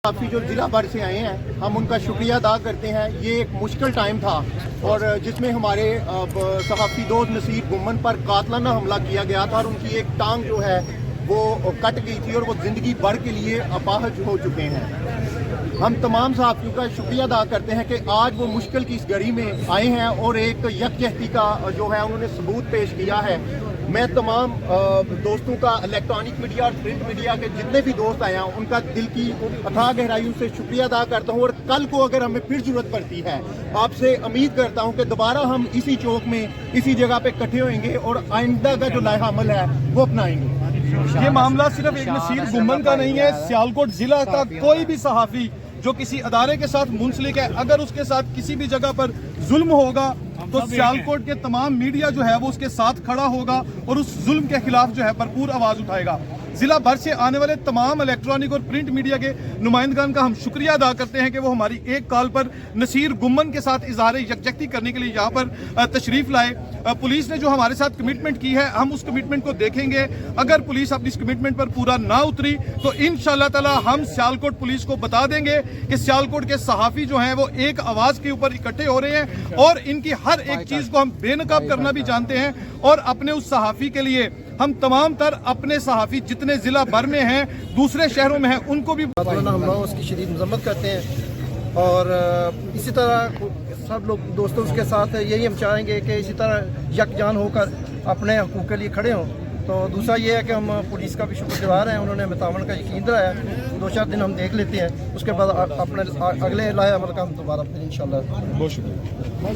काफ़ी जो ज़िला भर से आए हैं, हम उनका शुक्रिया अदा करते हैं। ये एक मुश्किल टाइम था और जिसमें हमारे सहाफ़ी दोस्त नसीर गुम्मन पर कातलाना हमला किया गया था और उनकी एक टांग जो है वो कट गई थी और वो ज़िंदगी भर के लिए अपाहज हो चुके हैं। हम तमाम सहाफ़ियों का शुक्रिया अदा करते हैं कि आज वो मुश्किल की इस घड़ी में आए हैं और एक यकजहती का जो है उन्होंने सबूत पेश किया है। मैं तमाम दोस्तों का इलेक्ट्रॉनिक मीडिया और प्रिंट मीडिया के जितने भी दोस्त आए हैं उनका दिल की अथाह गहराइयों से शुक्रिया अदा करता हूँ। और कल को अगर हमें फिर ज़रूरत पड़ती है, आपसे उम्मीद करता हूँ कि दोबारा हम इसी चौक में इसी जगह पे इकट्ठे होंगे और आइंदा का जो लाइहा अमल है वो अपनाएंगे। ये मामला सिर्फ एक नसीर गुम्मन का नहीं है, सियालकोट जिला का कोई भी सहाफ़ी जो किसी अदारे के साथ मुंसलिक है, अगर उसके साथ किसी भी जगह पर जुल्म होगा तो सियालकोट के तमाम मीडिया जो है वो उसके साथ खड़ा होगा और उस जुल्म के खिलाफ जो है भरपूर आवाज उठाएगा। जिला भर से आने वाले तमाम इलेक्ट्रॉनिक और प्रिंट मीडिया के नुमाइंदगान का हम शुक्रिया अदा करते हैं कि वो हमारी एक कॉल पर नसीर गुम्मन के साथ इजहार यकजहती करने के लिए यहाँ पर तशरीफ लाए। पुलिस ने जो हमारे साथ कमिटमेंट की है, हम उस कमिटमेंट को देखेंगे। अगर पुलिस अपनी इस कमिटमेंट पर पूरा ना उतरी तो इंशाअल्लाह ताला हम सियालकोट पुलिस को बता देंगे कि सियालकोट के सहाफ़ी जो हैं वो एक आवाज़ के ऊपर इकट्ठे हो रहे हैं और इनकी हर एक चीज़ को हम बेनकाब करना भी जानते हैं। और अपने उस सहाफ़ी के लिए हम तमाम तर अपने सहाफ़ी जितने जिला भर में हैं, दूसरे शहरों में हैं, उनको भी हमला उसकी शदीद मजम्मत करते हैं। और इसी तरह सब लोग दोस्तों के साथ यही हम चाहेंगे कि इसी तरह यकजान होकर अपने हकूक़ के लिए खड़े हों। तो दूसरा ये है कि हम पुलिस का भी शुक्रगुजार हैं, उन्होंने हमें तावन का यकीन दिलाया। 2-4 दिन हम देख लेते हैं, उसके बाद अपने अगले लाए अमल का हम दोबारा फिर इंशाल्लाह। बहुत शुक्रिया।